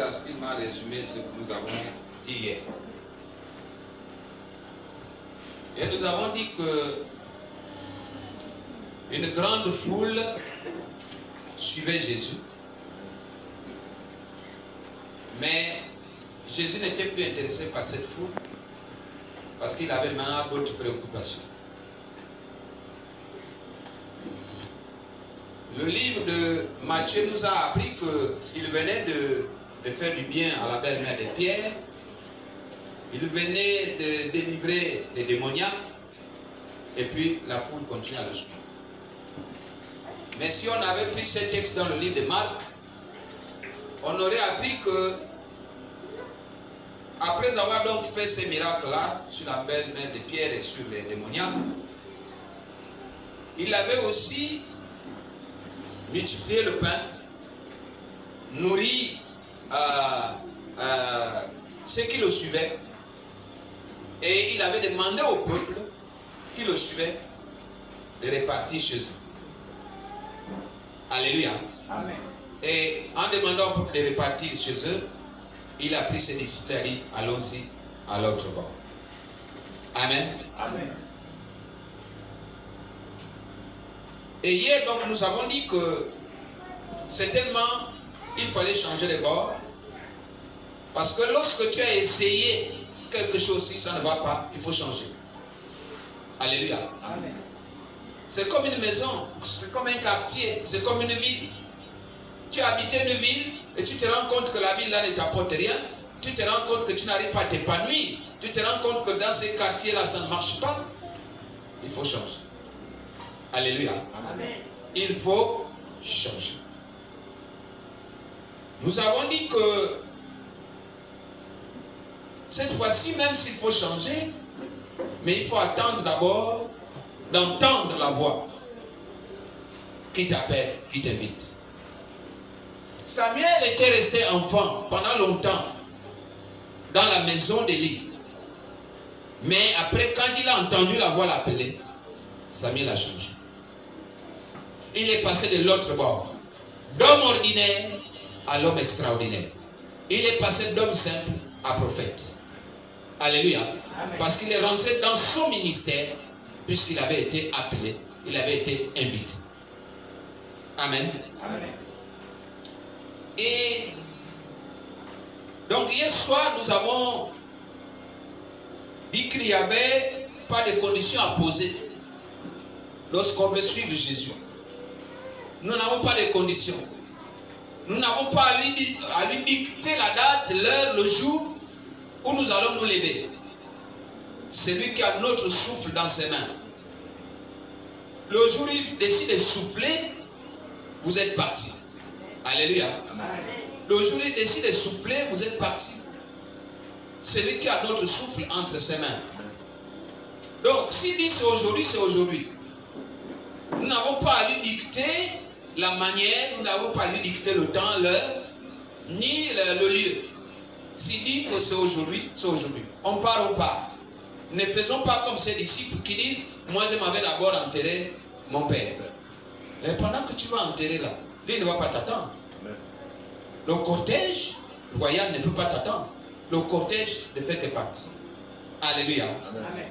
Saint-Esprit m'a résumé ce que nous avons dit hier. Et nous avons dit que une grande foule suivait Jésus. Mais Jésus n'était plus intéressé par cette foule parce qu'il avait maintenant d'autres préoccupations. Le livre de Matthieu nous a appris qu'il venait de faire du bien à la belle-mère de Pierre. Il venait de délivrer les démoniaques. Et puis la foule continue à le suivre. Mais si on avait pris ce texte dans le livre de Marc, on aurait appris que après avoir donc fait ces miracles-là sur la belle-mère de Pierre et sur les démoniaques, il avait aussi multiplié le pain, nourri ceux qui le suivaient, et il avait demandé au peuple qui le suivait de répartir chez eux. Alléluia. Amen. Et en demandant au peuple de répartir chez eux, il a pris ses disciples et a dit, allons-y à l'autre bord. Amen. Amen. Et hier, donc, nous avons dit que certainement, il fallait changer de bord. Parce que lorsque tu as essayé quelque chose, si ça ne va pas, il faut changer. Alléluia. Amen. C'est comme une maison, c'est comme un quartier, c'est comme une ville. Tu as habité une ville et tu te rends compte que la ville là ne t'apporte rien. Tu te rends compte que tu n'arrives pas à t'épanouir. Tu te rends compte que dans ces quartiers là ça ne marche pas. Il faut changer. Alléluia. Amen. Il faut changer. Nous avons dit que cette fois-ci, même s'il faut changer, mais il faut attendre d'abord d'entendre la voix qui t'appelle, qui t'invite. Samuel était resté enfant pendant longtemps dans la maison d'Élie. Mais après, quand il a entendu la voix l'appeler, Samuel a changé. Il est passé de l'autre bord, d'homme ordinaire à l'homme extraordinaire. Il est passé d'homme simple à prophète. Alléluia. Amen. Parce qu'il est rentré dans son ministère, puisqu'il avait été appelé, il avait été invité. Amen. Amen. Et donc hier soir, nous avons dit qu'il n'y avait pas de conditions à poser lorsqu'on veut suivre Jésus. Nous n'avons pas de conditions. Nous n'avons pas à lui dicter la date, l'heure, le jour où nous allons nous lever. C'est lui qui a notre souffle dans ses mains. Le jour où il décide de souffler, vous êtes parti. Alléluia. Amen. Le jour où il décide de souffler, vous êtes parti. C'est lui qui a notre souffle entre ses mains. Donc, s'il dit c'est aujourd'hui, c'est aujourd'hui. Nous n'avons pas à lui dicter la manière, nous n'avons pas à lui dicter le temps, l'heure, ni le lieu. S'il dit que c'est aujourd'hui, c'est aujourd'hui. On part, on part. Ne faisons pas comme ces disciples qui disent, moi je m'avais d'abord enterré mon père. Et pendant que tu vas enterrer là, lui ne va pas t'attendre. Le cortège royal ne peut pas t'attendre. Le cortège ne fait que partie. Alléluia. Amen.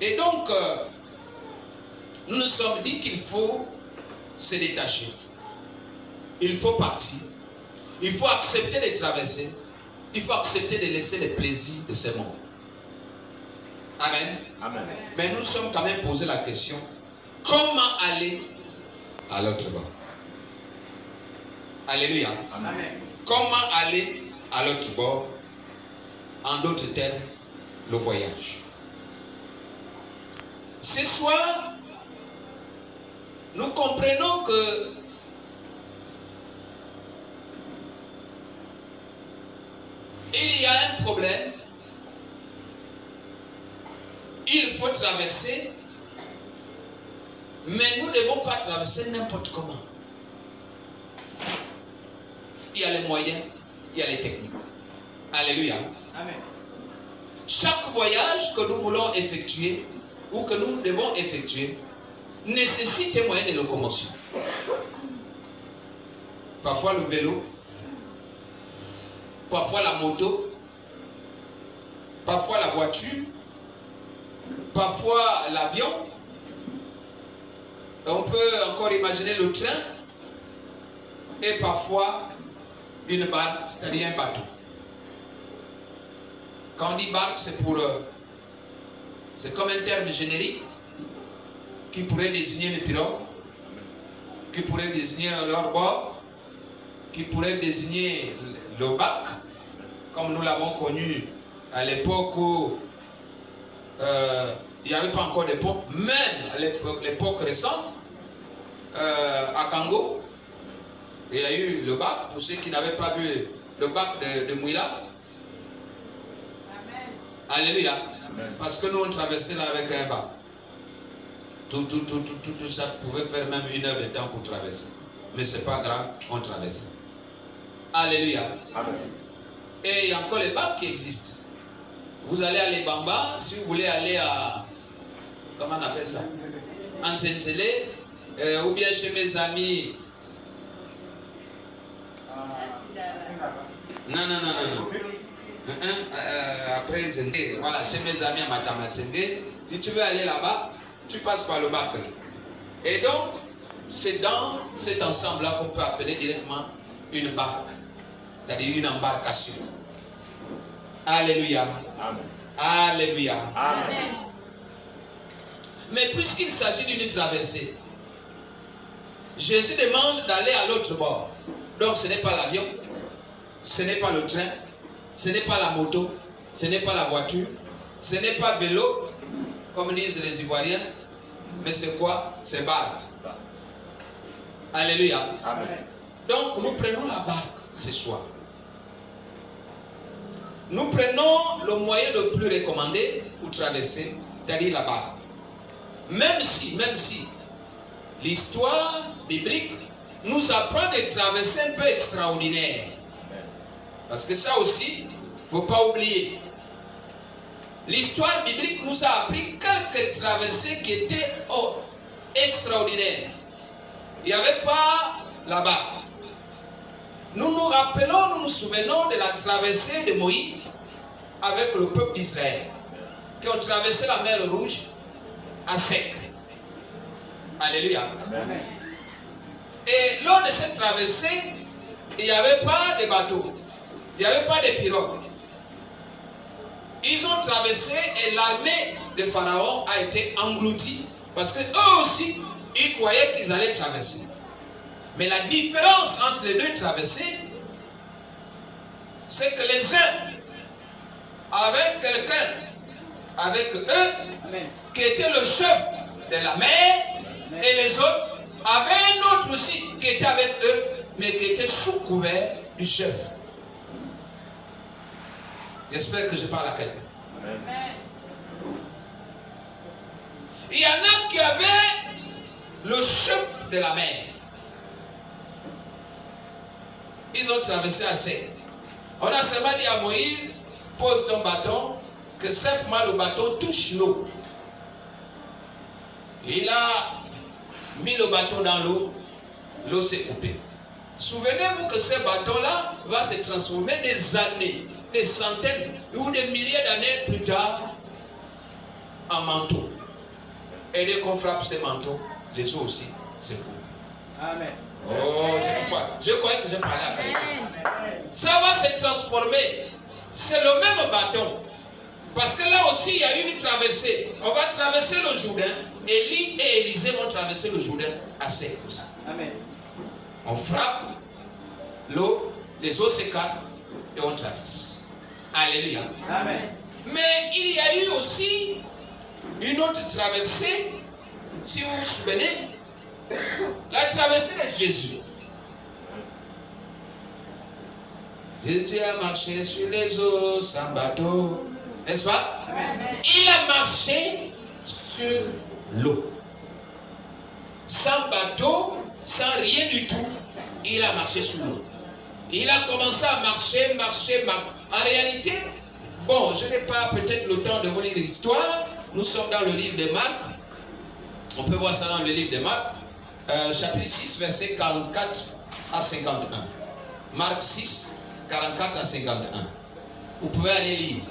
Et donc, nous nous sommes dit qu'il faut se détacher. Il faut partir. Il faut accepter de traverser. Il faut accepter de laisser les plaisirs de ce monde. Amen. Amen. Mais nous nous sommes quand même posé la question, comment aller à l'autre bord? Alléluia. Amen. Comment aller à l'autre bord? En d'autres termes, le voyage. Ce soir, nous comprenons que il y a un problème. Il faut traverser, mais nous ne devons pas traverser n'importe comment. Il y a les moyens, il y a les techniques. Alléluia. Amen. Chaque voyage que nous voulons effectuer ou que nous devons effectuer nécessite un moyen de locomotion. Parfois le vélo parfois la moto, parfois la voiture, parfois l'avion. On peut encore imaginer le train et parfois une barque, c'est-à-dire un bateau. Quand on dit barque, c'est comme un terme générique qui pourrait désigner une pirogue, qui pourrait désigner l'orbord, qui pourrait désigner le bac, comme nous l'avons connu à l'époque où il n'y avait pas encore de pont, même à l'époque récente, à Kango, il y a eu le bac, pour ceux qui n'avaient pas vu le bac de Mouila. Alléluia. Amen. Parce que nous on traversait là avec un bac. Tout ça pouvait faire même 1 heure de temps pour traverser. Mais c'est pas grave, on traversait. Alléluia. Amen. Et il y a encore les bacs qui existent. Vous allez à Lebamba, si vous voulez aller à... Comment on appelle ça? Ansensele, ou bien chez mes amis... Non. Après, voilà, chez mes amis à Matamatsenge, si tu veux aller là-bas, tu passes par le bac. Et donc, c'est dans cet ensemble-là qu'on peut appeler directement une barque, c'est-à-dire une embarcation. Alléluia. Amen. Alléluia. Amen. Mais puisqu'il s'agit d'une traversée, Jésus demande d'aller à l'autre bord. Donc ce n'est pas l'avion, ce n'est pas le train, ce n'est pas la moto, ce n'est pas la voiture, ce n'est pas vélo, comme disent les Ivoiriens, mais c'est quoi? C'est barque. Alléluia. Amen. Donc nous prenons la barque ce soir. Nous prenons le moyen le plus recommandé pour traverser, c'est-à-dire la barque. Même si l'histoire biblique nous apprend des traversées un peu extraordinaires. Parce que ça aussi, il ne faut pas oublier. L'histoire biblique nous a appris quelques traversées qui étaient extraordinaires. Il n'y avait pas la barque. Nous nous rappelons, nous nous souvenons de la traversée de Moïse avec le peuple d'Israël, qui ont traversé la mer Rouge à sec. Alléluia. Amen. Et lors de cette traversée, il n'y avait pas de bateau, il n'y avait pas de pirogue. Ils ont traversé et l'armée de Pharaon a été engloutie parce que eux aussi, ils croyaient qu'ils allaient traverser. Mais la différence entre les deux traversées, c'est que les uns avaient quelqu'un avec eux, Amen, qui était le chef de la mer, Amen, et les autres avaient un autre aussi qui était avec eux, mais qui était sous couvert du chef. J'espère que je parle à quelqu'un. Amen. Il y en a qui avaient le chef de la mer. Ils ont traversé à sec. On a seulement dit à Moïse, pose ton bâton, que simplement le bâton touche l'eau. Il a mis le bâton dans l'eau, l'eau s'est coupée. Souvenez-vous que ce bâton-là va se transformer des années, des centaines ou des milliers d'années plus tard en manteau. Et dès qu'on frappe ces manteaux, les eaux aussi se coupent. Amen. Oh, je croyais que je parlais à quelqu'un. Ça va se transformer. C'est le même bâton. Parce que là aussi, il y a eu une traversée. On va traverser le Jourdain. Élie et Élisée vont traverser le Jourdain à sec aussi. Amen. On frappe l'eau, les eaux s'écartent et on traverse. Alléluia. Amen. Mais il y a eu aussi une autre traversée, si vous vous souvenez, la traversée de Jésus. Jésus a marché sur les eaux sans bateau, n'est-ce pas? Amen. Il a marché sur l'eau. Sans bateau, sans rien du tout, il a marché sur l'eau. Il a commencé à marcher. En réalité, bon, je n'ai pas peut-être le temps de vous lire l'histoire. Nous sommes dans le livre de Marc. On peut voir ça dans le livre de Marc. Chapitre 6, verset 44 à 51. Marc 6, 44 à 51. Vous pouvez aller lire.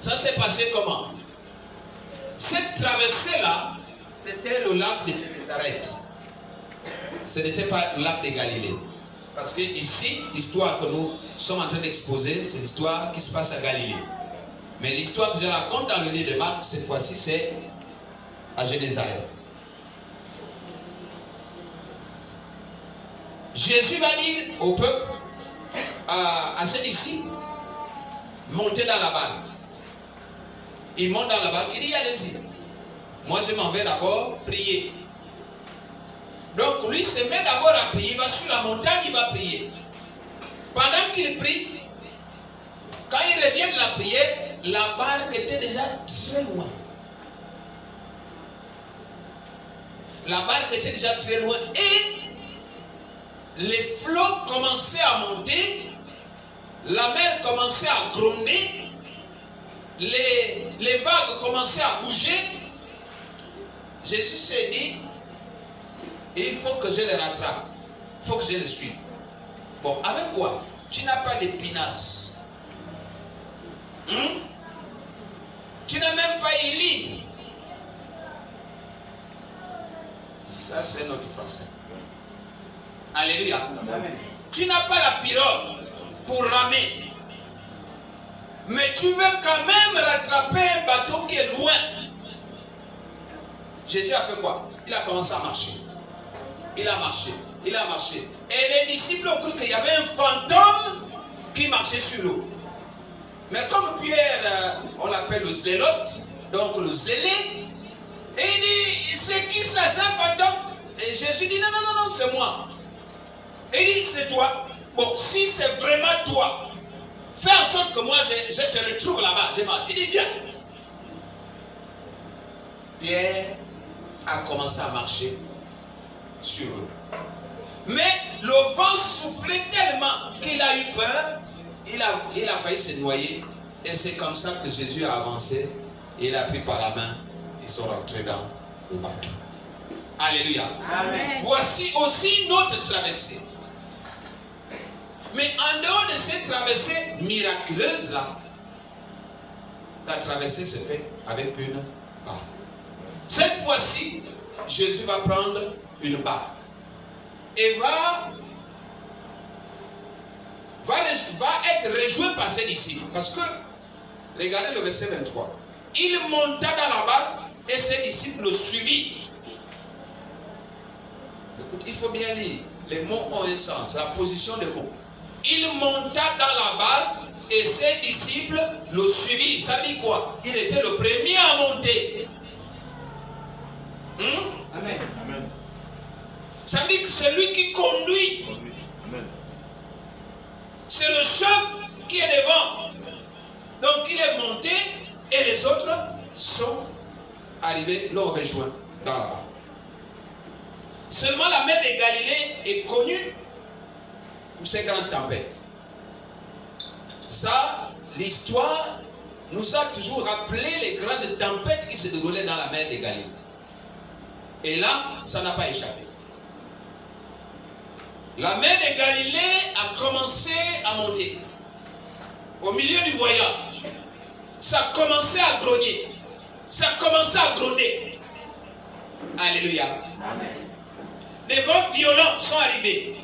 Ça s'est passé comment? Cette traversée-là, c'était le lac de Nazareth. Ce n'était pas le lac de Galilée. Parce que ici, l'histoire que nous sommes en train d'exposer, c'est l'histoire qui se passe à Galilée. Mais l'histoire que je raconte dans le livre de Marc, cette fois-ci, c'est à Génézareth. Jésus va dire au peuple, à ses disciples, montez dans la barque. Il monte dans la barque, il dit allez-y. Moi je m'en vais d'abord prier. Donc lui se met d'abord à prier, il va sur la montagne, il va prier. Pendant qu'il prie, quand il revient de la prière, la barque était déjà très loin. La barque était déjà très loin et les flots commençaient à monter, la mer commençait à gronder, les vagues commençaient à bouger. Jésus s'est dit, il faut que je les rattrape, il faut que je les suive. Bon, avec quoi? Tu n'as pas de pinasse. Tu n'as même pas une ligne. Ça, c'est notre français. Alléluia. Amen. Tu n'as pas la pirogue pour ramer. Mais tu veux quand même rattraper un bateau qui est loin. Jésus a fait quoi? Il a commencé à marcher. Il a marché. Il a marché. Et les disciples ont cru qu'il y avait un fantôme qui marchait sur l'eau. Mais comme Pierre, on l'appelle le zélote, donc le zélé, et il dit, c'est qui ça, c'est un fantôme? Et Jésus dit, non, non, non, non, c'est moi. Et il dit, c'est toi. Bon, si c'est vraiment toi, fais en sorte que moi, je te retrouve là-bas. Il dit, viens. Pierre a commencé à marcher sur l'eau. Mais le vent soufflait tellement qu'il a eu peur. Il a failli se noyer. Et c'est comme ça que Jésus a avancé. Et il a pris par la main. Ils sont rentrés dans le bateau. Alléluia. Amen. Voici aussi notre traversée. Mais en dehors de cette traversée miraculeuse là, la traversée se fait avec une barque. Cette fois-ci, Jésus va prendre une barque et va être rejoint par ses disciples. Parce que, regardez le verset 23. Il monta dans la barque et ses disciples le suivirent. Écoute, il faut bien lire. Les mots ont un sens, la position des mots. Il monta dans la barque et ses disciples le suivirent. Ça dit quoi? Il était le premier à monter. Amen. Amen. Ça dit que c'est lui qui conduit. Amen. C'est le chef qui est devant. Donc il est monté et les autres sont arrivés, l'ont rejoint dans la barque. Seulement la mer de Galilée est connue pour ces grandes tempêtes. Ça, l'histoire nous a toujours rappelé les grandes tempêtes qui se déroulaient dans la mer de Galilée. Et là, ça n'a pas échappé. La mer de Galilée a commencé à monter. Au milieu du voyage, ça a commencé à grogner. Ça a commencé à gronder. Alléluia. Amen. Des vents violents sont arrivés.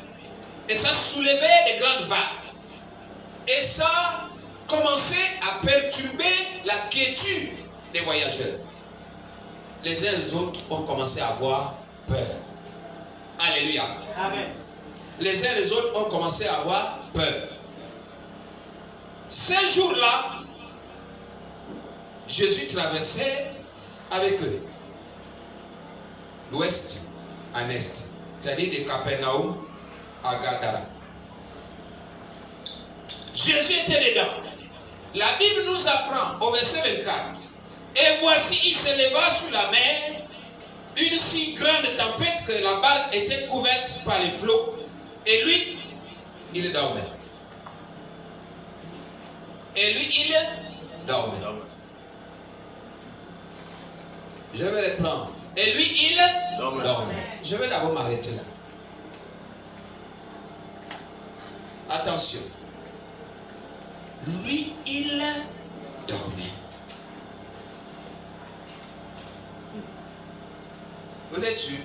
Et ça soulevait des grandes vagues. Et ça a commencé à perturber la quiétude des voyageurs. Les uns et les autres ont commencé à avoir peur. Alléluia. Amen. Les uns et les autres ont commencé à avoir peur. Ces jours-là, Jésus traversait avec eux l'ouest en est, c'est-à-dire de Capernaum à Gadara. Jésus était dedans. La Bible nous apprend au verset 24. Et voici, il se leva sur la mer, une si grande tempête que la barque était couverte par les flots. Et lui, il dormait. Et lui, il dormait. Je vais reprendre. Et lui, il dormait. Je vais d'abord m'arrêter là. Attention. Lui, il dormait. Vous êtes sûr?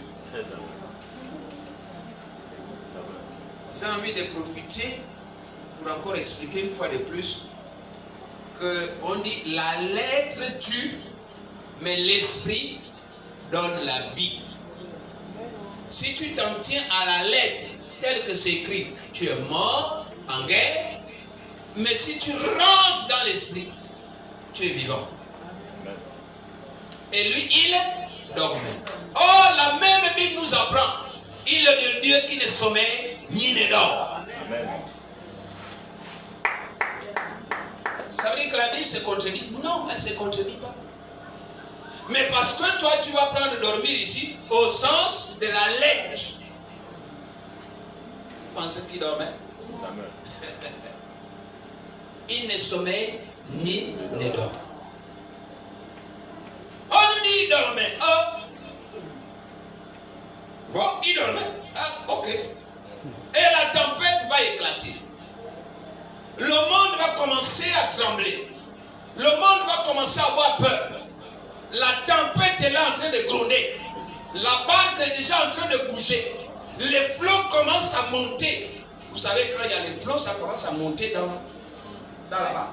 J'ai envie de profiter pour encore expliquer une fois de plus qu'on dit la lettre tue, mais l'esprit donne la vie. Si tu t'en tiens à la lettre telle que c'est écrit, tu es mort en guerre. Mais si tu rentres dans l'esprit, tu es vivant. Et lui, il dormait. Oh, la même Bible nous apprend. Il est de Dieu qui ne sommeille ni ne dort. Amen. Ça veut dire que la Bible se contredit? Non, elle ne se contredit pas. Mais parce que toi, tu vas prendre dormir ici au sens de la lettre. Vous pensez qu'il dormait? Amen. Il ne sommeille ni ne dort. On nous dit il dormait. Oh. Bon, il dormait. Ah, ok. Et la tempête va éclater. Le monde va commencer à trembler. Le monde va commencer à avoir peur. La tempête est là en train de gronder. La barque est déjà en train de bouger. Les flots commencent à monter. Vous savez, quand il y a les flots, ça commence à monter dans la barque.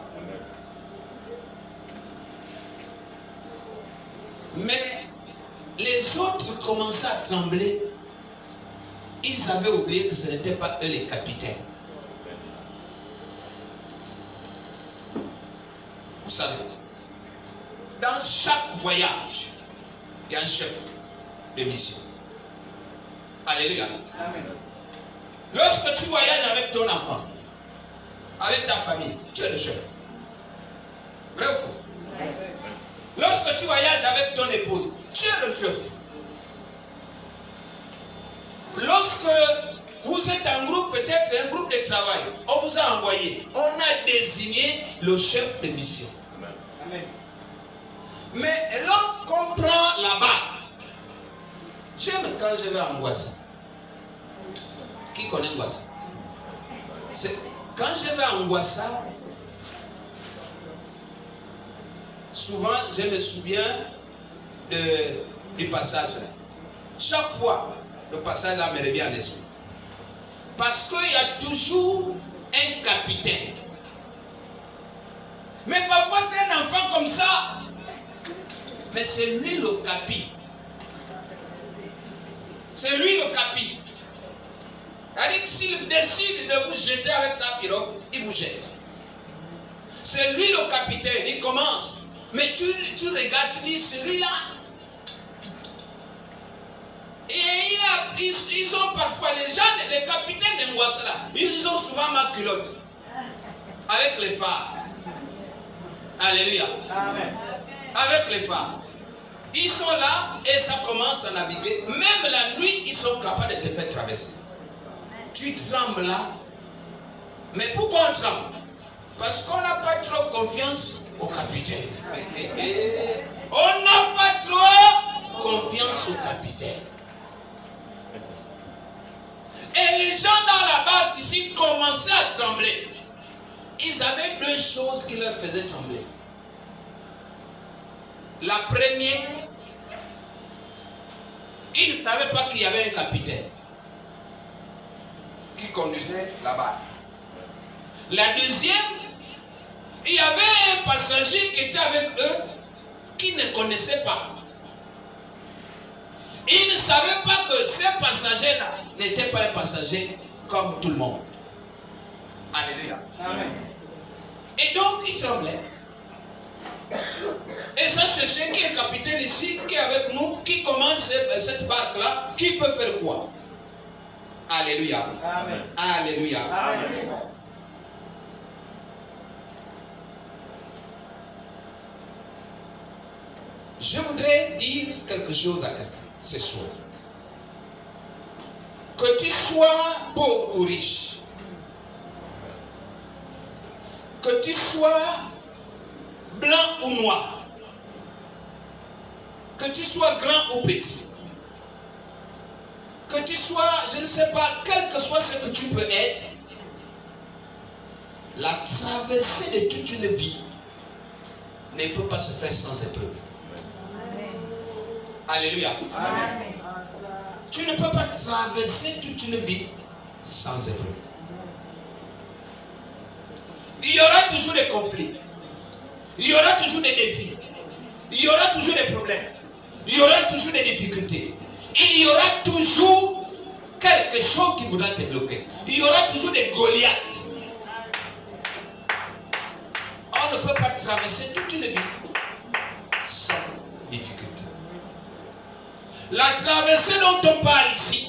Mais les autres commençaient à trembler. Ils avaient oublié que ce n'étaient pas eux les capitaines. Vous savez, dans chaque voyage, il y a un chef de mission. Alléluia. Amen. Lorsque tu voyages avec ton enfant, avec ta famille, tu es le chef. Vrai ou faux? Amen. Lorsque tu voyages avec ton épouse, tu es le chef. Lorsque vous êtes un groupe, peut-être un groupe de travail, on vous a envoyé, on a désigné le chef de mission. Amen. Mais lorsqu'on prend la barque, j'aime quand je vais à Angoissa. Qui connaît Angoissa? Quand je vais à Angoissa, souvent je me souviens du passage. Chaque fois, le passage là me revient à l'esprit. Parce qu'il y a toujours un capitaine. Mais parfois c'est un enfant comme ça. Mais c'est lui le capi. C'est lui le capi. C'est-à-dire que s'il décide de vous jeter avec sa pirogue, il vous jette. C'est lui le capitaine, il commence. Mais tu regardes, tu dis, celui-là. Et ils ont parfois, les gens, les capitaines d'Angoissa là, ils ont souvent ma culotte. Avec les phares. Alléluia. Amen. Avec les phares. Ils sont là et ça commence à naviguer. Même la nuit, ils sont capables de te faire traverser. Tu trembles là. Mais pourquoi on tremble? Parce qu'on n'a pas trop confiance au capitaine. On n'a pas trop confiance au capitaine. Et les gens dans la barque ici commençaient à trembler. Ils avaient deux choses qui leur faisaient trembler. La première, ils ne savaient pas qu'il y avait un capitaine qui conduisait la barque. La deuxième, il y avait un passager qui était avec eux qui ne connaissait pas. Ils ne savaient pas que ce passager-là n'était pas un passager comme tout le monde. Alléluia. Amen. Et donc, ils tremblaient. Et ça, c'est ce qui est capitaine ici, qui est avec nous, qui commande cette barque-là, qui peut faire quoi? Alléluia. Amen. Alléluia. Amen. Je voudrais dire quelque chose à quelqu'un ce soir. Que tu sois pauvre ou riche, que tu sois blanc ou noir, que tu sois grand ou petit, que tu sois, je ne sais pas, quel que soit ce que tu peux être, La traversée de toute une vie ne peut pas se faire sans épreuve. Alléluia. Amen. Tu ne peux pas traverser toute une vie sans épreuve. Il y aura toujours des conflits. Il y aura toujours des défis. Il y aura toujours des problèmes. Il y aura toujours des difficultés. Il y aura toujours quelque chose qui voudra te bloquer. Il y aura toujours des Goliaths. On ne peut pas traverser toute une vie sans difficulté. La traversée dont on parle ici,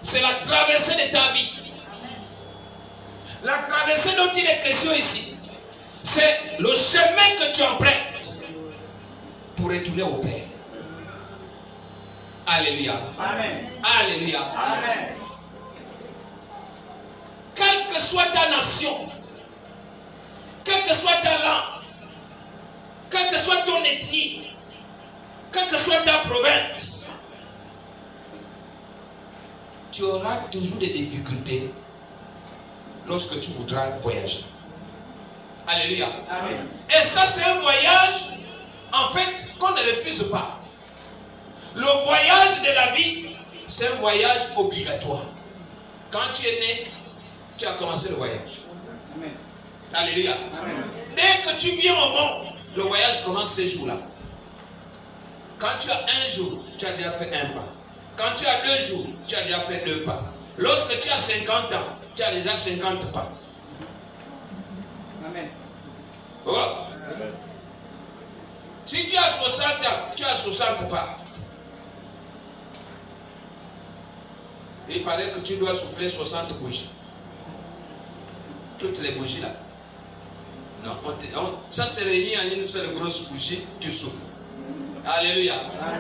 c'est la traversée de ta vie. La traversée dont il est question ici, c'est le chemin que tu empruntes pour retourner au Père. Alléluia. Amen. Alléluia. Amen. Quelle que soit ta nation, quelle que soit ta langue, quelle que soit ton ethnie, quelle que soit ta province, tu auras toujours des difficultés lorsque tu voudras voyager. Alléluia. Amen. Et ça, c'est un voyage, en fait, qu'on ne refuse pas. Le voyage de la vie, c'est un voyage obligatoire. Quand tu es né, tu as commencé le voyage. Amen. Alléluia. Amen. Dès que tu viens au monde, le voyage commence ces jours-là. Quand tu as un jour, tu as déjà fait un pas. Quand tu as 2 jours, tu as déjà fait 2 pas. Lorsque tu as 50 ans, tu as déjà 50 pas. Amen. Oh. Amen. Si tu as 60 ans, tu as 60 pas. Il paraît que tu dois souffler 60 bougies. Toutes les bougies là. Non, ça se réunit en une seule grosse bougie, tu souffles. Alléluia.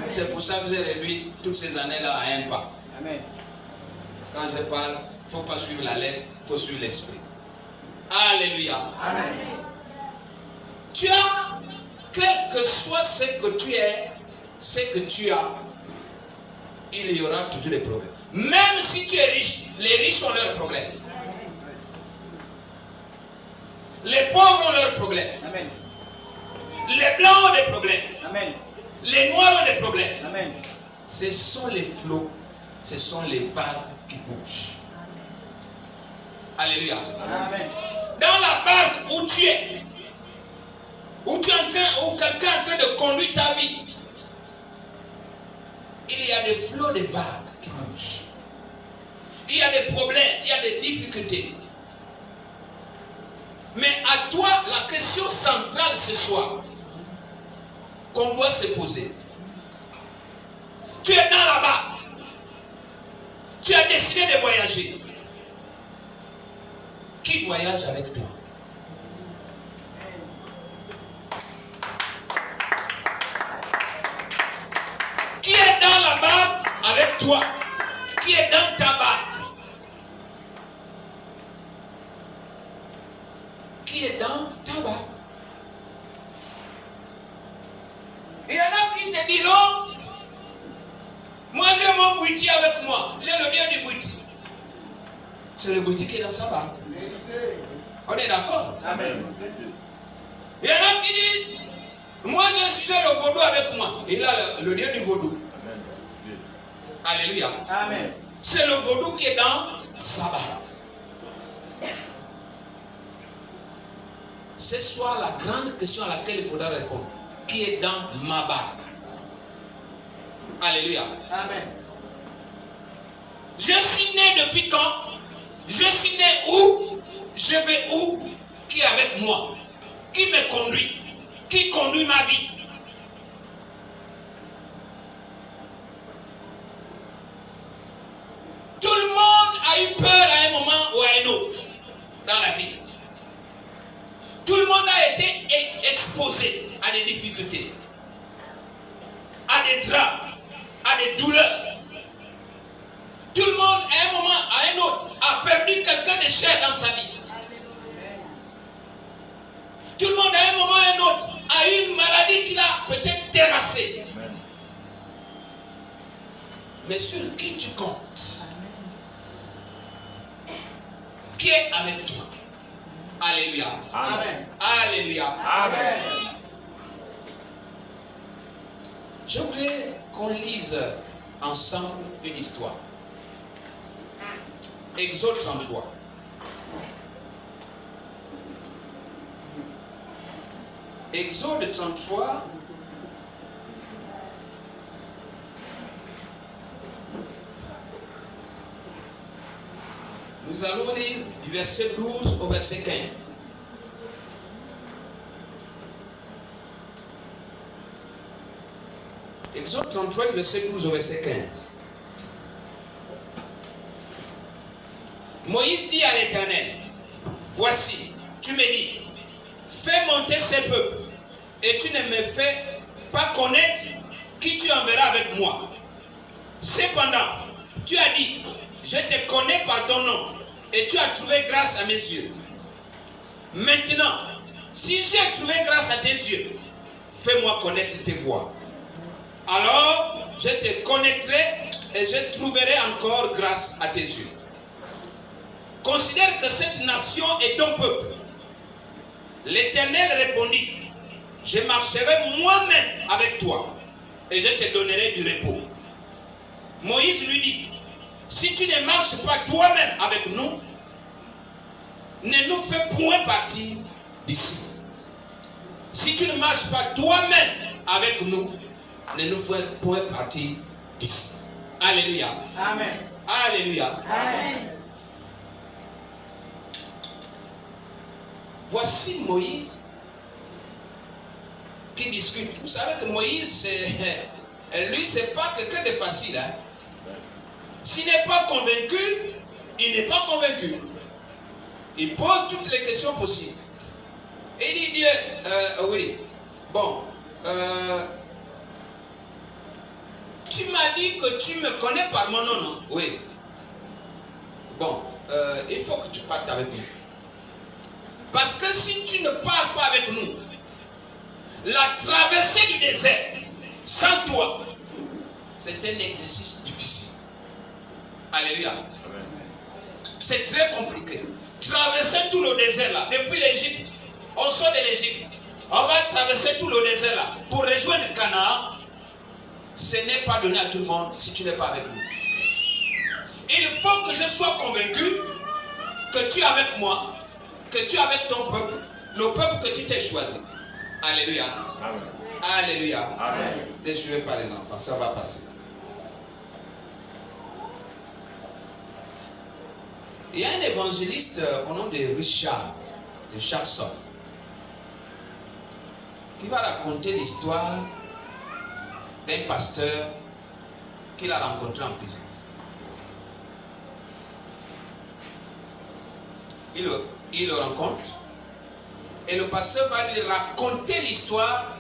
C'est pour ça que j'ai réduit toutes ces années-là à un pas. Amen. Quand je parle, il ne faut pas suivre la lettre, il faut suivre l'esprit. Alléluia. Amen. Tu as, quel que soit ce que tu es, ce que tu as, il y aura toujours des problèmes. Même si tu es riche, les riches ont leurs problèmes. Les pauvres ont leurs problèmes. Amen. Les blancs ont des problèmes. Amen. Les noirs ont des problèmes. Amen. Ce sont les flots, ce sont les vagues qui bougent. Alléluia. Amen. Dans la barque où tu es, où quelqu'un est en train de conduire ta vie, il y a des flots de vagues qui bougent. Il y a des problèmes, il y a des difficultés. Mais à toi, la question centrale ce soir, qu'on doit se poser. Tu es dans la barque. Tu as décidé de voyager. Qui voyage avec toi? Qui est dans la barque avec toi? Qui est dans ta barque? Qui est dans ta barque? Il y en a qui te diront, moi j'ai mon boutique avec moi, j'ai le bien du boutique. C'est le boutique qui est dans sa barque. On est d'accord? Amen. Il y en a qui disent, moi j'ai le vaudou avec moi. Il a le dieu du vaudou. Amen. Alléluia. Amen. C'est le vaudou qui est dans sa barque. Ce soir, la grande question à laquelle il faudra répondre. Qui est dans ma barque? Alléluia. Amen. Je suis né depuis quand? Je suis né où? Je vais où? Qui est avec moi? Qui me conduit? Qui conduit ma vie? Tout le monde a eu peur à un moment ou à un autre dans la vie. Tout le monde a été exposé à des difficultés, à des drames, à des douleurs. Tout le monde, à un moment, à un autre, a perdu quelqu'un de cher dans sa vie. Tout le monde, à un moment, à un autre, a eu une maladie qui l'a peut-être terrassé. Mais sur qui tu comptes? Qui est avec toi? Alléluia. Amen. Alléluia. Amen. Je voudrais qu'on lise ensemble une histoire. Exode 33. Exode 33. Nous allons lire du verset 12 au verset 15. Exode 33, du verset 12 au verset 15. Moïse dit à l'Éternel, voici, tu me dis, fais monter ces peuples, et tu ne me fais pas connaître qui tu enverras avec moi. Cependant, tu as dit, je te connais par ton nom, et tu as trouvé grâce à mes yeux. Maintenant, si j'ai trouvé grâce à tes yeux, fais-moi connaître tes voies. Alors, je te connaîtrai et je trouverai encore grâce à tes yeux. Considère que cette nation est ton peuple. L'Éternel répondit, je marcherai moi-même avec toi et je te donnerai du repos. Moïse lui dit, si tu ne marches pas toi-même avec nous, ne nous fais point partir d'ici. Si tu ne marches pas toi-même avec nous, ne nous fais point partir d'ici. Alléluia. Amen. Alléluia. Amen. Voici Moïse qui discute. Vous savez que Moïse, lui, c'est pas quelqu'un de facile. Hein? S'il n'est pas convaincu, il n'est pas convaincu. Il pose toutes les questions possibles. Et il dit, Dieu, oui, bon, tu m'as dit que tu me connais par mon nom, non? Oui. Bon, il faut que tu partes avec nous. Parce que si tu ne pars pas avec nous, la traversée du désert, sans toi, c'est un exercice difficile. Alléluia. C'est très compliqué. Traverser tout le désert là, depuis l'Égypte, on sort de l'Égypte, on va traverser tout le désert là, pour rejoindre Canaan, ce n'est pas donné à tout le monde si tu n'es pas avec nous. Il faut que je sois convaincu que tu es avec moi, que tu es avec ton peuple, le peuple que tu t'es choisi. Alléluia. Amen. Alléluia. Amen. Ne suivez pas les enfants, ça va passer. Il y a un évangéliste au nom de Richard, de Charson, qui va raconter l'histoire d'un pasteur qu'il a rencontré en prison. Il le rencontre et le pasteur va lui raconter l'histoire,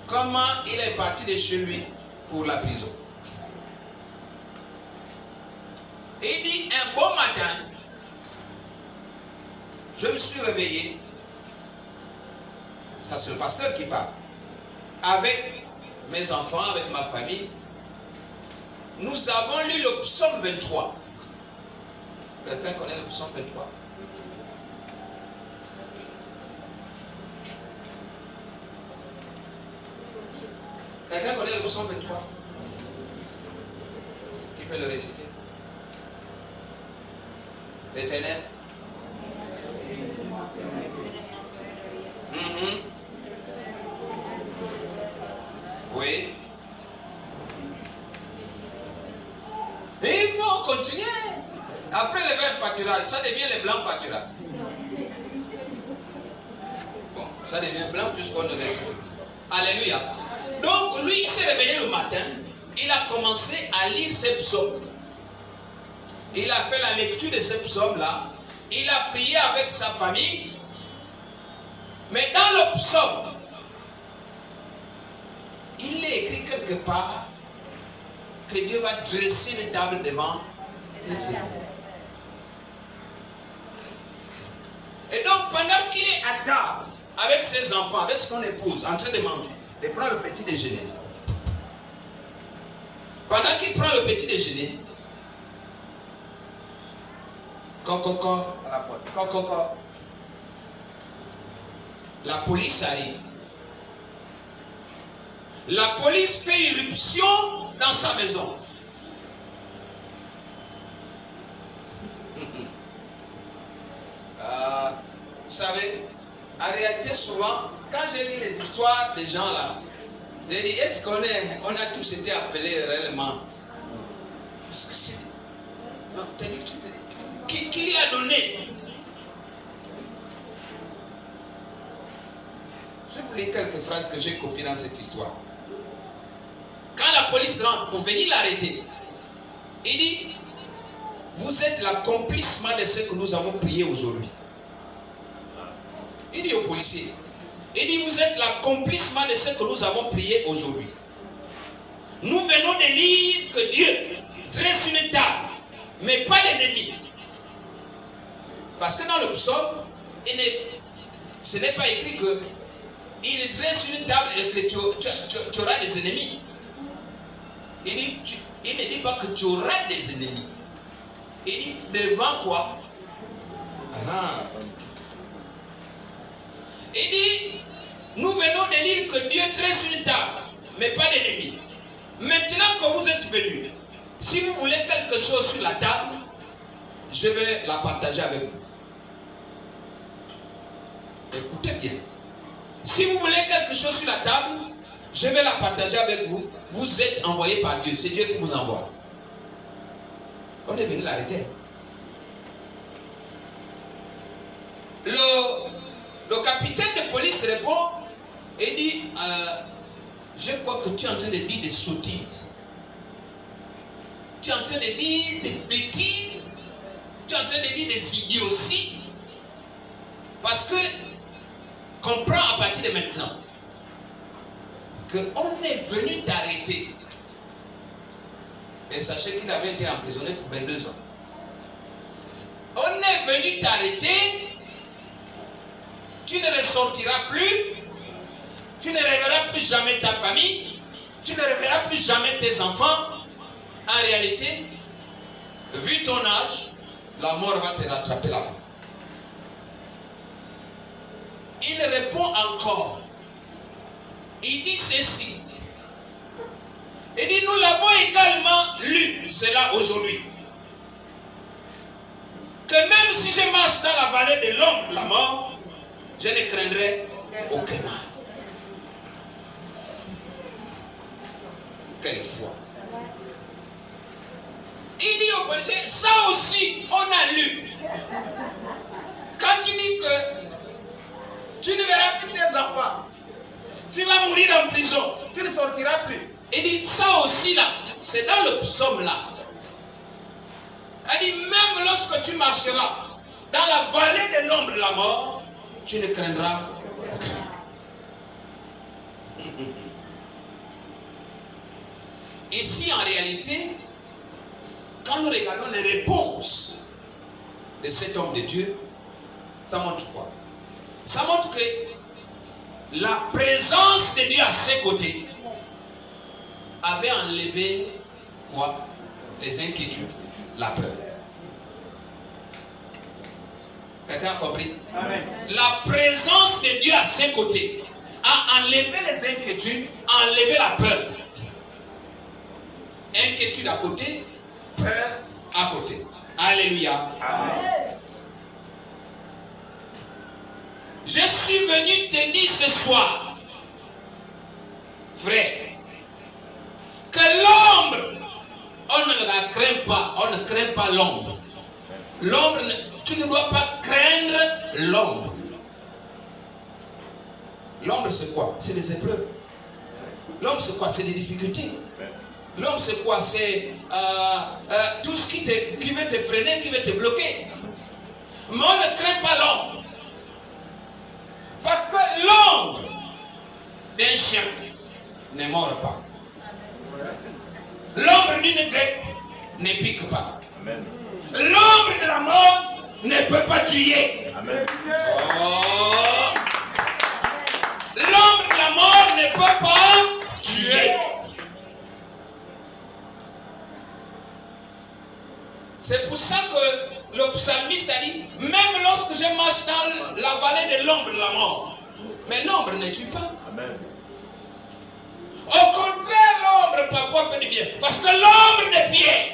comment il est parti de chez lui pour la prison. Et il dit, un beau matin, je me suis réveillé, ça c'est le pasteur qui parle, avec mes enfants, avec ma famille, nous avons lu le psaume 23. Quelqu'un connaît le psaume 23? Quelqu'un connaît le psaume 23? Qui peut le réciter? L'Éternel. Oui. Et il faut continuer. Après le vert pâturage, ça devient le blanc pâturage. Bon, ça devient blanc puisqu'on ne reste pas. Alléluia. Donc lui, il s'est réveillé le matin. Il a commencé à lire ses psaumes. Il a fait la lecture de ces psaumes-là. Il a prié avec sa famille. Mais dans le psaume, il est écrit quelque part que Dieu va dresser une table devant les ennemis. Et donc, pendant qu'il est à table avec ses enfants, avec son épouse, en train de manger, de prendre le petit déjeuner. Pendant qu'il prend le petit déjeuner, La police arrive. La police fait irruption dans sa maison. Vous savez, en réalité, souvent, quand j'ai lu les histoires des gens là, j'ai dit, est-ce qu'on a tous été appelés réellement? Parce que c'est... Non, qui lui a donné? Je vais vous lire quelques phrases que j'ai copiées dans cette histoire. Quand la police rentre pour venir l'arrêter, il dit, vous êtes l'accomplissement de ce que nous avons prié aujourd'hui. Il dit aux policiers, il dit, vous êtes l'accomplissement de ce que nous avons prié aujourd'hui. Nous venons de lire que Dieu dresse une table, mais pas d'ennemis. Parce que dans le psaume, ce n'est pas écrit que il dresse une table et que tu auras des ennemis. Il ne dit pas que tu auras des ennemis. Il dit devant quoi? Il dit, nous venons de lire que Dieu dresse une table, mais pas d'ennemis. Maintenant que vous êtes venus, si vous voulez quelque chose sur la table, je vais la partager avec vous. Écoutez bien. Si vous voulez quelque chose sur la table, je vais la partager avec vous. Vous êtes envoyé par Dieu. C'est Dieu qui vous envoie. On est venu l'arrêter. Le capitaine de police répond et dit, je crois que tu es en train de dire des sottises. Tu es en train de dire des bêtises. Tu es en train de dire des idioties. Parce que comprends à partir de maintenant qu'on est venu t'arrêter. Et sachez qu'il avait été emprisonné pour 22 ans. On est venu t'arrêter. Tu ne ressortiras plus. Tu ne reverras plus jamais ta famille. Tu ne reverras plus jamais tes enfants. En réalité, vu ton âge, la mort va te rattraper là-bas. Il répond encore. Il dit ceci. Il dit, nous l'avons également lu, cela aujourd'hui. Que même si je marche dans la vallée de l'ombre de la mort, je ne craindrai aucun mal. Quelle foi. Il dit au policier, ça aussi, on a lu. Quand tu dis que tu ne verras plus tes enfants, tu vas mourir en prison, tu ne sortiras plus. Il dit, ça aussi là, c'est dans le psaume là. Il dit, même lorsque tu marcheras dans la vallée de l'ombre de la mort, tu ne craindras aucun. Ici, en réalité, quand nous regardons les réponses de cet homme de Dieu, ça montre quoi? Ça montre que la présence de Dieu à ses côtés avait enlevé quoi? Les inquiétudes, la peur. Quelqu'un a compris? Amen. La présence de Dieu à ses côtés a enlevé les inquiétudes, a enlevé la peur. Inquiétude à côté, peur à côté. Alléluia. Amen. Je suis venu te dire ce soir, frère, que l'ombre, on ne la craint pas, on ne craint pas l'ombre. L'ombre, tu ne dois pas craindre l'ombre. L'ombre c'est quoi? C'est des épreuves. L'ombre c'est quoi? C'est des difficultés. L'ombre c'est quoi? C'est tout ce qui veut te freiner, qui veut te bloquer. Mais on ne craint pas l'ombre. Parce que l'ombre d'un chien ne mord pas. L'ombre d'une guêpe ne pique pas. L'ombre de la mort ne peut pas tuer. Amen. Oh. L'ombre de la mort ne peut pas tuer. C'est pour ça que le psalmiste a dit, même lorsque je marche dans la vallée de l'ombre de la mort, mais l'ombre ne tue pas. Amen. Au contraire, l'ombre parfois fait du bien. Parce que l'ombre de Pierre.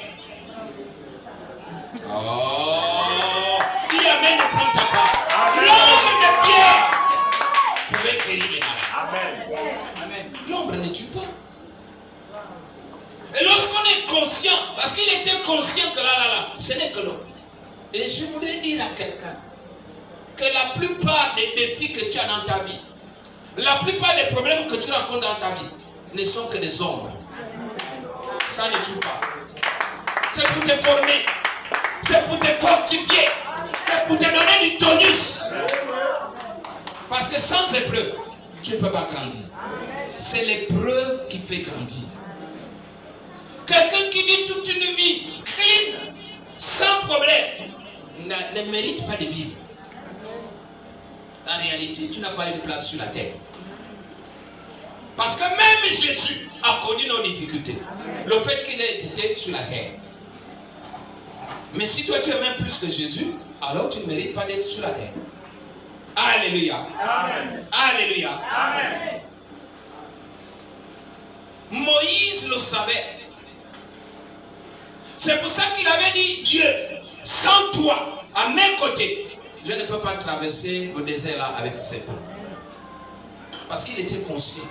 Oh, dis amen, ne prends ta part. L'ombre de Pierre pouvait guérir les malades. Amen. L'ombre ne tue pas. Et lorsqu'on est conscient, parce qu'il était conscient que là, ce n'est que l'ombre. Et je voudrais dire à quelqu'un que la plupart des défis que tu as dans ta vie, la plupart des problèmes que tu rencontres dans ta vie, ne sont que des ombres. Ça ne tue pas. C'est pour te former. C'est pour te fortifier. C'est pour te donner du tonus. Parce que sans épreuve, tu ne peux pas grandir. C'est l'épreuve qui fait grandir. Quelqu'un qui vit toute une vie clean, sans problème, ne mérite pas de vivre. En réalité, tu n'as pas une place sur la terre. Parce que même Jésus a connu nos difficultés. Le fait qu'il ait été sur la terre. Mais si toi tu es même plus que Jésus, alors tu ne mérites pas d'être sur la terre. Alléluia. Amen. Alléluia. Amen. Moïse le savait. C'est pour ça qu'il avait dit, Dieu, sans toi, à mes côtés, je ne peux pas traverser le désert là avec ses pas. Parce qu'il était conscient.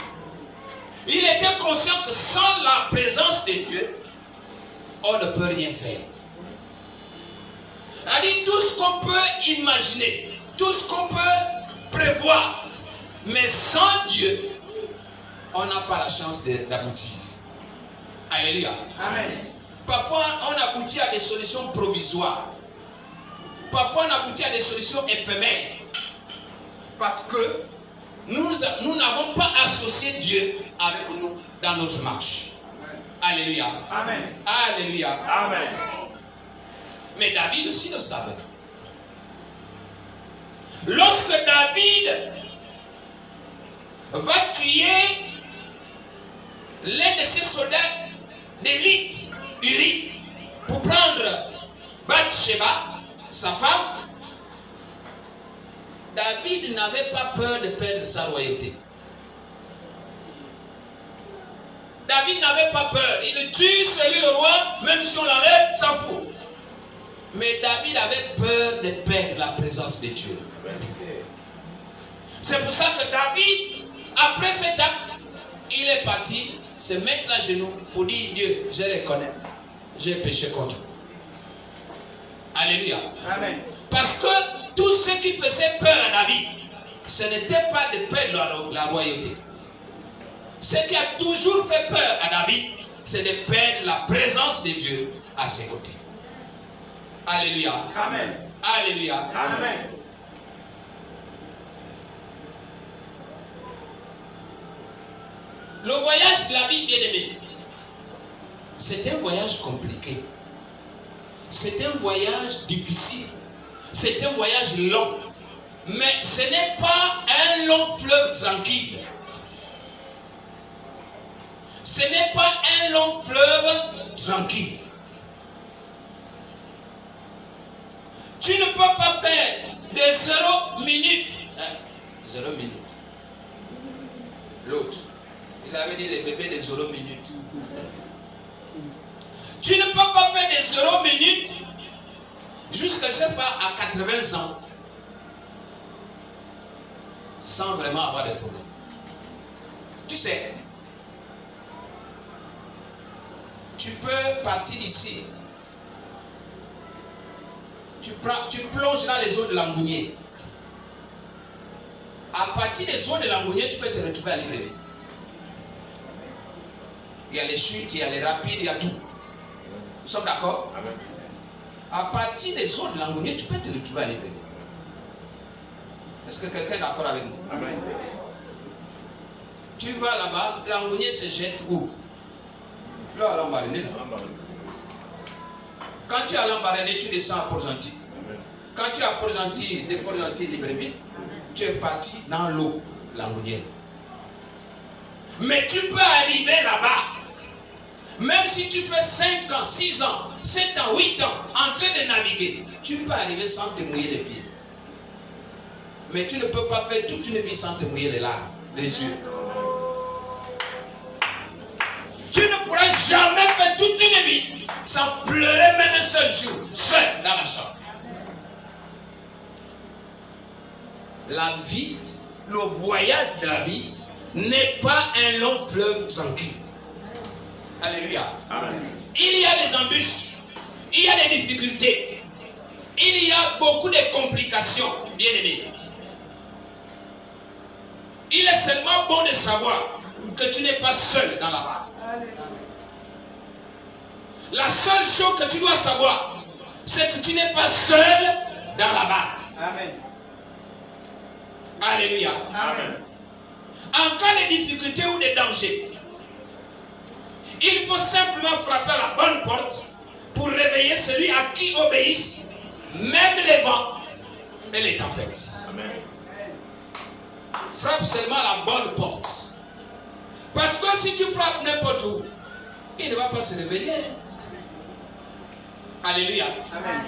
Il était conscient que sans la présence de Dieu, on ne peut rien faire. Il a dit tout ce qu'on peut imaginer, tout ce qu'on peut prévoir, mais sans Dieu, on n'a pas la chance d'aboutir. Alléluia. Amen. Parfois, on aboutit à des solutions provisoires. Parfois, on aboutit à des solutions éphémères. Parce que nous n'avons pas associé Dieu avec nous dans notre marche. Alléluia. Amen. Alléluia. Amen. Mais David aussi le savait. Lorsque David va tuer l'un de ses soldats d'élite, Uri, pour prendre Bathsheba, sa femme, David n'avait pas peur de perdre sa royauté. David n'avait pas peur. Il tue celui le roi, même si on l'enlève, s'en fout. Mais David avait peur de perdre la présence de Dieu. C'est pour ça que David, après cet acte, il est parti se mettre à genoux pour dire, Dieu, je reconnais, j'ai péché contre toi. Alléluia. Amen. Parce que tout ce qui faisait peur à David, ce n'était pas de perdre la royauté. Ce qui a toujours fait peur à David, c'est de perdre la présence de Dieu à ses côtés. Alléluia. Amen. Alléluia. Amen. Le voyage de la vie, bien aimé, c'est un voyage compliqué. C'est un voyage difficile. C'est un voyage long. Mais ce n'est pas un long fleuve tranquille. Ce n'est pas un long fleuve tranquille. Tu ne peux pas faire des 0 minutes. 0 minutes. L'autre, il avait dit les bébés des 0 minutes. Tu ne peux pas faire des 0 minutes jusqu'à, je sais pas, à 80 ans sans vraiment avoir de problème. Tu sais, tu peux partir d'ici. Tu plonges dans les eaux de Langounier. À partir des eaux de Langounier, tu peux te retrouver à Libreville. Il y a les chutes, il y a les rapides, il y a tout. Nous sommes d'accord? À partir des eaux de Langounier, tu peux te retrouver à Libreville. Est-ce que quelqu'un est d'accord avec nous? Amen. Tu vas là-bas, Langounier se jette où? Là, à Lambaréné. Quand tu es à Lambaréné, tu descends à Port-Gentil. Quand tu es à Port-Gentil, de Port-Gentil, Libreville, tu es parti dans l'eau, Langounienne. Mais tu peux arriver là-bas, même si tu fais 5 ans, 6 ans, 7 ans, 8 ans, en train de naviguer. Tu peux arriver sans te mouiller les pieds. Mais tu ne peux pas faire toute une vie sans te mouiller les larmes, les yeux. Tu ne pourras jamais faire toute une vie sans pleurer même un seul jour, seul dans la chambre. La vie, le voyage de la vie n'est pas un long fleuve tranquille. Alléluia. Amen. Il y a des embûches, il y a des difficultés, il y a beaucoup de complications, bien aimés. Il est seulement bon de savoir que tu n'es pas seul dans la barque. La seule chose que tu dois savoir, c'est que tu n'es pas seul dans la barque. Amen. Alléluia. Amen. En cas de difficulté ou de danger, il faut simplement frapper à la bonne porte pour réveiller celui à qui obéissent même les vents et les tempêtes. Amen. Frappe seulement à la bonne porte. Parce que si tu frappes n'importe où, il ne va pas se réveiller. Alléluia. Amen.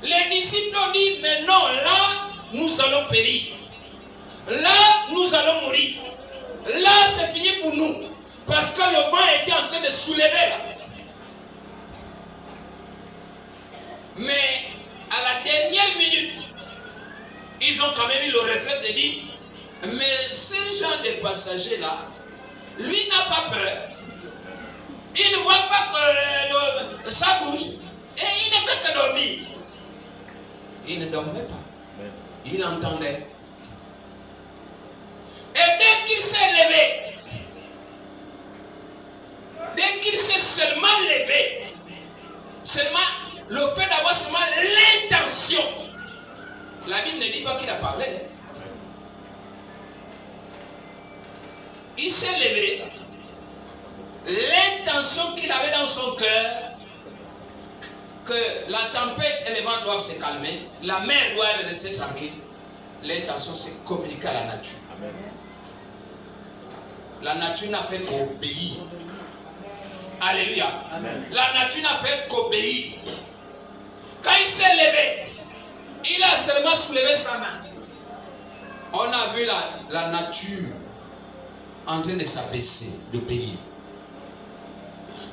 Les disciples ont dit, mais non, là, nous allons périr. Là, nous allons mourir. Là, c'est fini pour nous. Parce que le vent était en train de soulever là. Mais à la dernière minute, ils ont quand même eu le réflexe de dire, mais ces gens de passagers là, lui n'a pas peur. Il ne voit pas que ça bouge. Et il ne fait que dormir. Il ne dormait pas. Il entendait. Et dès qu'il s'est levé, dès qu'il s'est seulement levé, seulement le fait d'avoir seulement l'intention, la Bible ne dit pas qu'il a parlé. Il s'est levé, l'intention qu'il avait dans son cœur, que la tempête et les vents doivent se calmer, la mer doit rester tranquille, l'intention c'est communiquer à la nature. Amen. La nature n'a fait qu'obéir. Alléluia. Amen. La nature n'a fait qu'obéir. Quand il s'est levé, il a seulement soulevé sa main. On a vu la nature en train de s'abaisser, de payer.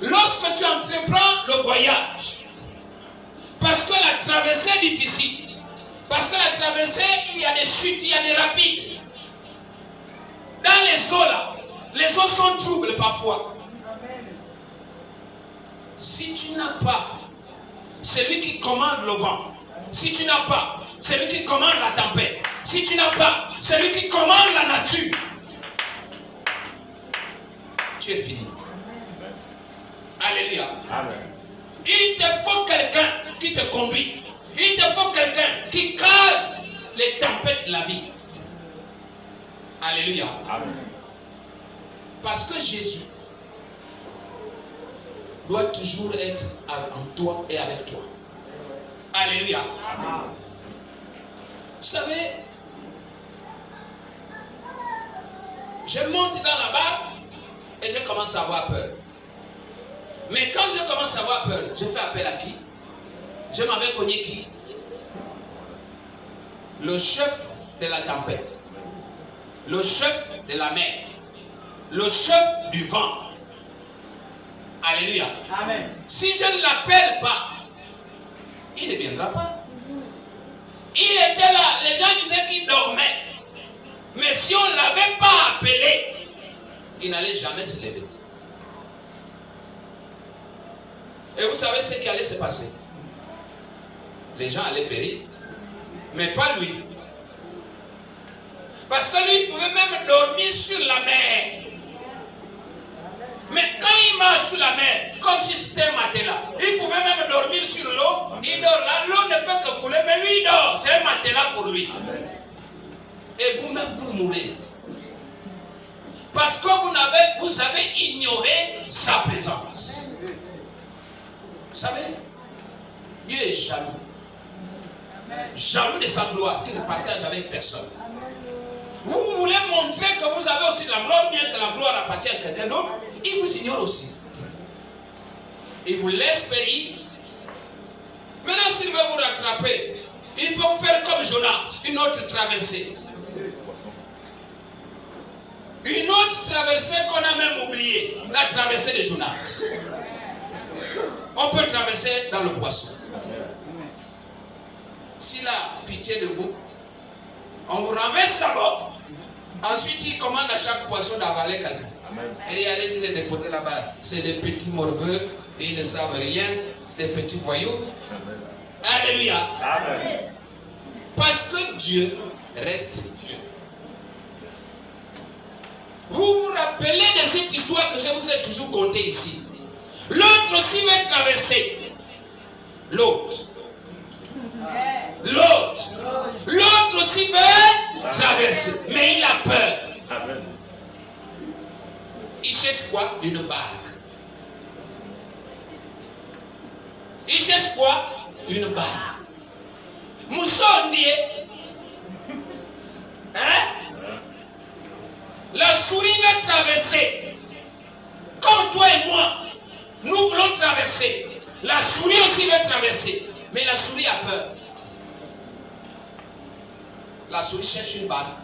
Lorsque tu entreprends le voyage, parce que la traversée est difficile, parce que la traversée, il y a des chutes, il y a des rapides. Dans les eaux là, les eaux sont troubles parfois. Si tu n'as pas celui qui commande le vent, si tu n'as pas celui qui commande la tempête, si tu n'as pas celui qui commande la nature, tu es fini. Alléluia. Amen. Il te faut quelqu'un qui te conduit. Il te faut quelqu'un qui calme les tempêtes de la vie. Alléluia. Amen. Parce que Jésus doit toujours être en toi et avec toi. Alléluia. Amen. Vous savez, je monte dans la barque et je commence à avoir peur. Mais quand je commence à avoir peur, je fais appel à qui? Je m'avais cogné qui? Le chef de la tempête, le chef de la mer, le chef du vent. Alléluia. Amen. Si je ne l'appelle pas, il ne viendra pas. Il était là, les gens disaient qu'il dormait. Mais si on ne l'avait pas appelé, il n'allait jamais se lever. Et vous savez ce qui allait se passer? Les gens allaient périr. Mais pas lui. Parce que lui, il pouvait même dormir sur la mer. Mais quand il marche sur la mer, comme si c'était un matelas, il pouvait même dormir sur l'eau. Il dort là, l'eau ne fait que couler, mais lui il dort. C'est un matelas pour lui. Et vous-même, vous mourrez. Parce que vous avez ignoré sa présence. Vous savez, Dieu est jaloux. Jaloux de sa gloire qu'il ne partage avec personne. Vous voulez montrer que vous avez aussi de la gloire, bien que la gloire appartient à quelqu'un d'autre. Il vous ignore aussi. Il vous laisse périr rattraper. Il peut vous faire comme Jonas, une autre traversée. Une autre traversée qu'on a même oubliée, la traversée de Jonas. On peut traverser dans le poisson. S'il a pitié de vous, on vous renverse d'abord. Ensuite, il commande à chaque poisson d'avaler quelqu'un. Et il allez les déposer là-bas. C'est des petits morveux, et ils ne savent rien, des petits voyous. Alléluia. Amen. Parce que Dieu reste Dieu. Vous vous rappelez de cette histoire que je vous ai toujours contée ici. L'autre aussi va traverser. L'autre. L'autre aussi veut traverser. Mais il a peur. Amen. Il cherche quoi? Une barque. Il cherche quoi? Une barque. Moussondie. Hein? La souris va traverser. Comme toi et moi. Nous voulons traverser. La souris aussi va traverser. Mais la souris a peur. La souris cherche une barque.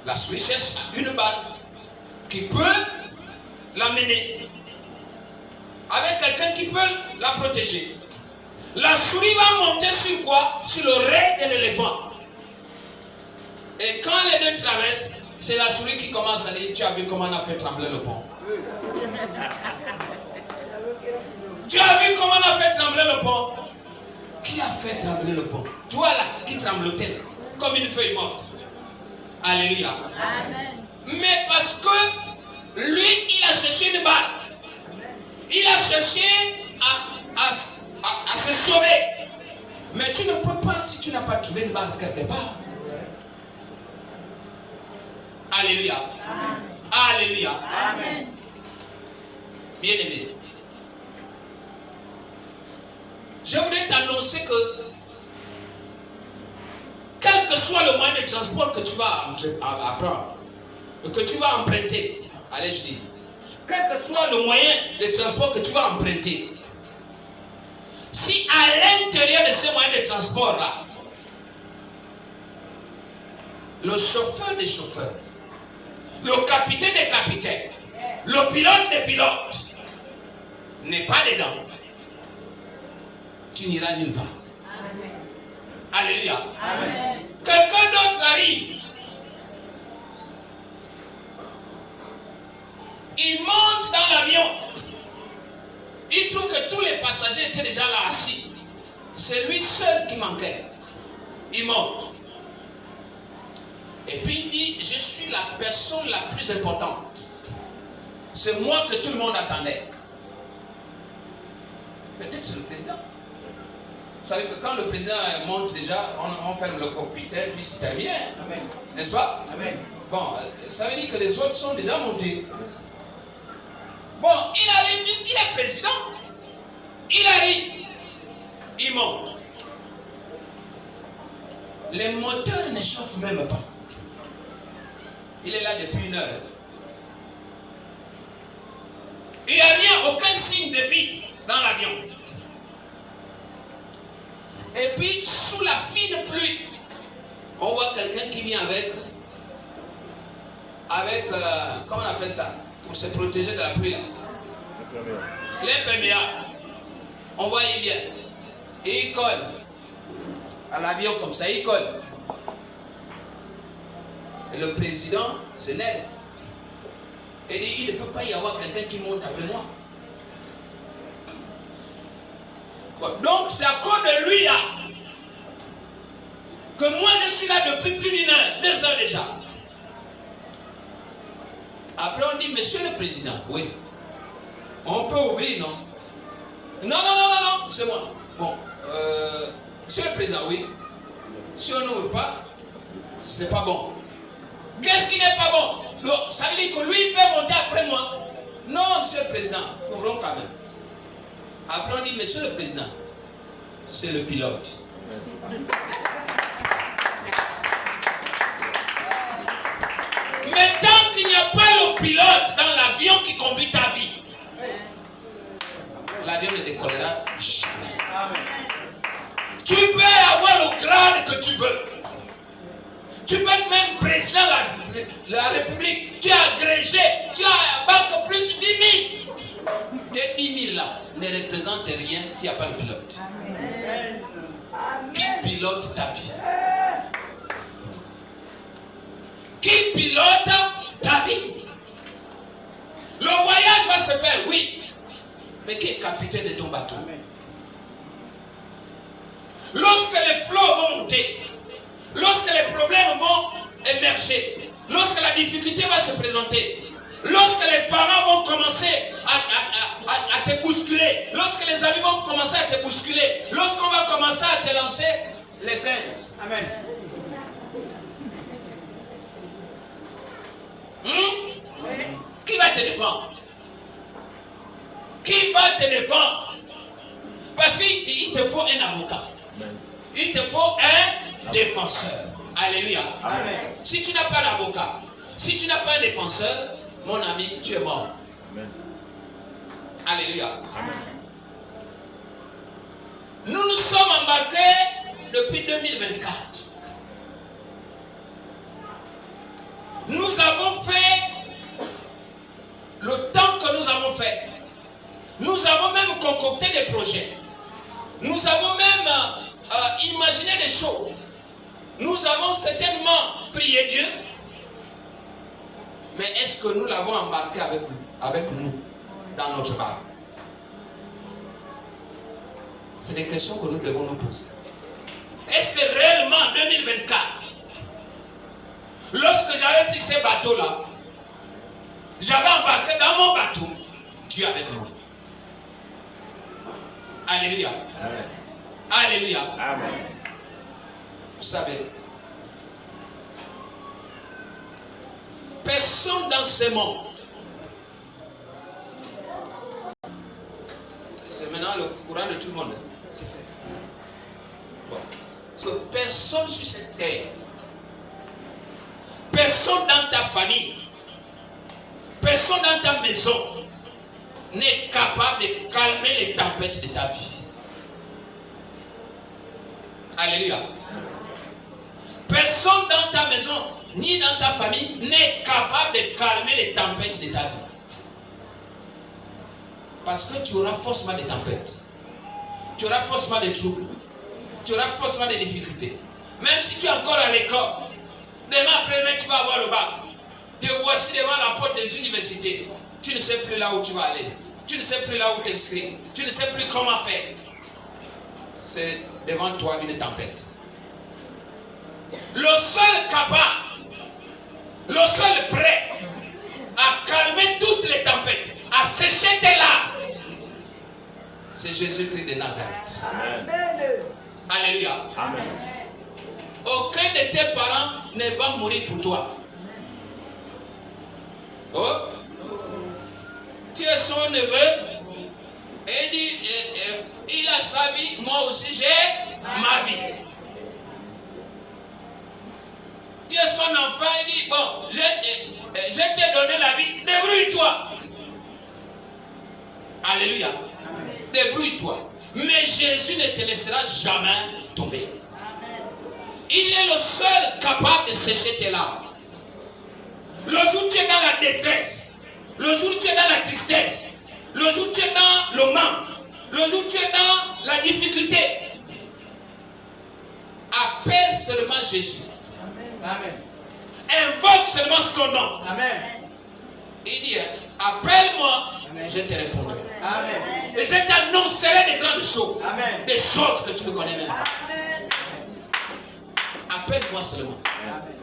La souris cherche une barque qui peut l'amener. Avec quelqu'un qui peut la protéger. La souris va monter sur quoi? Sur l'oreille de l'éléphant. Et quand les deux traversent, c'est la souris qui commence à dire, tu as vu comment on a fait trembler le pont? Tu as vu comment on a fait trembler le pont? Qui a fait trembler le pont? Toi là, qui tremblotait comme une feuille morte. Alléluia. Amen. Mais parce que lui, il a cherché une barque. Il a cherché à se sauver. Mais tu ne peux pas si tu n'as pas trouvé une barque quelque part. Alléluia. Amen. Alléluia. Amen. Bien-aimé. Je voudrais t'annoncer que quel que soit le moyen de transport que tu vas apprendre, que tu vas emprunter, allez je dis, quel que soit le moyen de transport que tu vas emprunter, si à l'intérieur de ce moyen de transport-là, le chauffeur des chauffeurs, le capitaine des capitaines, le pilote des pilotes n'est pas dedans, tu n'iras nulle part. Amen. Alléluia. Amen. Quelqu'un d'autre arrive. Il monte dans l'avion. Il trouve que tous les passagers étaient déjà là assis. C'est lui seul qui manquait. Il monte. Et puis il dit, je suis la personne la plus importante. C'est moi que tout le monde attendait. Peut-être c'est le président. Vous savez que quand le président monte déjà, on ferme le cockpit, puis c'est terminé. N'est-ce pas? Amen. Bon, ça veut dire que les autres sont déjà montés. Bon, il arrive, puisqu'il est président, il arrive, il monte. Les moteurs ne chauffent même pas. Il est là depuis 1 heure. Il n'y a rien, aucun signe de vie dans l'avion. Et puis, sous la fine pluie, on voit quelqu'un qui vient avec comment on appelle ça? Pour se protéger de la pluie. L'imperméable. On voit, il vient. Et il colle. À l'avion comme ça, il colle. Et le président s'énerve. Et dit, il ne peut pas y avoir quelqu'un qui monte après moi. Bon, donc c'est à cause de lui là que moi je suis là depuis plus d'1 heure, 2 heures déjà. Après on dit, monsieur le président, oui, on peut ouvrir, non? Non, c'est moi. Bon, monsieur le président, oui, si on n'ouvre pas, c'est pas bon. Qu'est-ce qui n'est pas bon? Donc, ça veut dire que lui il peut monter après moi. Non, monsieur le président, ouvrons quand même. Après on dit, monsieur le président, c'est le pilote. Mais tant qu'il n'y a pas le pilote dans l'avion qui conduit ta vie, l'avion ne décollera jamais. Tu peux avoir le grade que tu veux. Tu peux être même président de la République. Tu as agrégé, tu as banque plus 10 000. Tes 10 000 là ne représentent rien s'il n'y a pas de pilote. Qui pilote ta vie? Qui pilote ta vie? Le voyage va se faire, oui. Mais qui est capitaine de ton bateau? Lorsque les flots vont monter, lorsque les problèmes vont émerger, lorsque la difficulté va se présenter, lorsque les parents vont commencer à te bousculer, lorsque les amis vont commencer à te bousculer, lorsqu'on va commencer à te lancer les 15. Amen. Qui va te défendre? Qui va te défendre? Parce qu'il te faut un avocat. Il te faut un défenseur. Alléluia. Amen. Si tu n'as pas d'avocat, si tu n'as pas un défenseur, mon ami, tu es mort. Amen. Alléluia. Amen. Nous nous sommes embarqués depuis 2024. Nous avons fait le temps que nous avons fait. Nous avons même concocté des projets. Nous avons même imaginé des choses. Nous avons certainement prié Dieu. Mais est-ce que nous l'avons embarqué avec nous dans notre barque? C'est des questions que nous devons nous poser. Est-ce que réellement en 2024, lorsque j'avais pris ces bateaux-là, j'avais embarqué dans mon bateau, Dieu avec moi? Alléluia. Amen. Alléluia. Amen. Vous savez, personne dans ce monde, c'est maintenant le courant de tout le monde. Bon. Parce que personne sur cette terre, personne dans ta famille, personne dans ta maison n'est capable de calmer les tempêtes de ta vie. Alléluia. Personne dans ta maison ni dans ta famille n'est capable de calmer les tempêtes de ta vie. Parce que tu auras forcément des tempêtes. Tu auras forcément des troubles. Tu auras forcément des difficultés. Même si tu es encore à l'école, demain après-demain tu vas avoir le bac. Te voici devant la porte des universités. Tu ne sais plus là où tu vas aller. Tu ne sais plus là où t'inscrire. Tu ne sais plus comment faire. C'est devant toi une tempête. Le seul capable, le seul prêt à calmer toutes les tempêtes, à sécher tes larmes, c'est Jésus-Christ de Nazareth. Amen. Alléluia. Amen. Aucun de tes parents ne va mourir pour toi. Oh. Tu es son neveu et il dit, il a sa vie, moi aussi j'ai ma vie. Tu es son enfant, il dit, bon, je t'ai donné la vie, débrouille-toi. Alléluia. Débrouille-toi. Mais Jésus ne te laissera jamais tomber. Il est le seul capable de sécher tes larmes. Le jour où tu es dans la détresse, le jour où tu es dans la tristesse, le jour où tu es dans le manque, le jour où tu es dans la difficulté, appelle seulement Jésus. Amen. Invoque seulement son nom. Amen. Il dit, appelle-moi, je te répondrai. Amen. Et je t'annoncerai des grandes choses. Amen. Des choses que tu ne connais même pas. Amen. Appelle-moi seulement. Amen.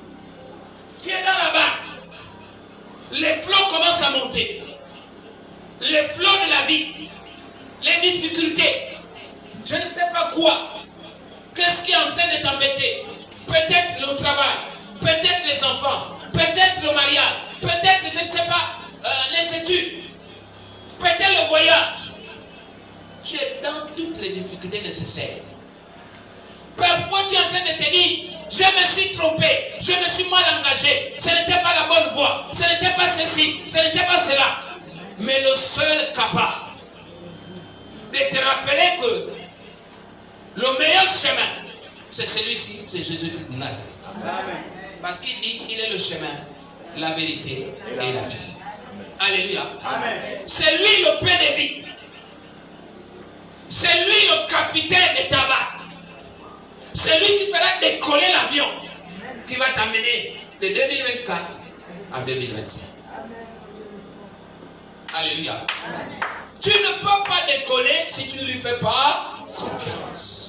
Tu es dans la barque. Les flots commencent à monter. Les flots de la vie. Les difficultés. Je ne sais pas quoi. Qu'est-ce qui est en train de t'embêter? Peut-être le travail. Peut-être les enfants. Peut-être le mariage. Peut-être, je ne sais pas, les études. Peut-être le voyage. Tu es dans toutes les difficultés nécessaires. Parfois, tu es en train de te dire, je me suis trompé, je me suis mal engagé, ce n'était pas la bonne voie, ce n'était pas ceci, ce n'était pas cela. Mais le seul capable de te rappeler que Le meilleur chemin, c'est celui-ci, c'est Jésus-Christ de Nazareth. Amen. Parce qu'il dit, il est le chemin, la vérité et la vie. Alléluia. Amen. C'est lui le pain de vie. C'est lui le capitaine de tabac. C'est lui qui fera décoller l'avion qui va t'amener de 2024 à 2025. Alléluia. Amen. Tu ne peux pas décoller si tu ne lui fais pas confiance.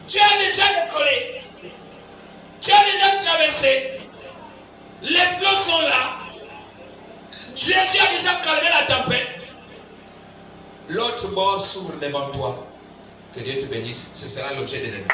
Tu as déjà décollé. Tu as déjà traversé. Les flots sont là. Jésus a déjà calmé la tempête. L'autre bord s'ouvre devant toi. Que Dieu te bénisse. Ce sera l'objet de l'ennemi.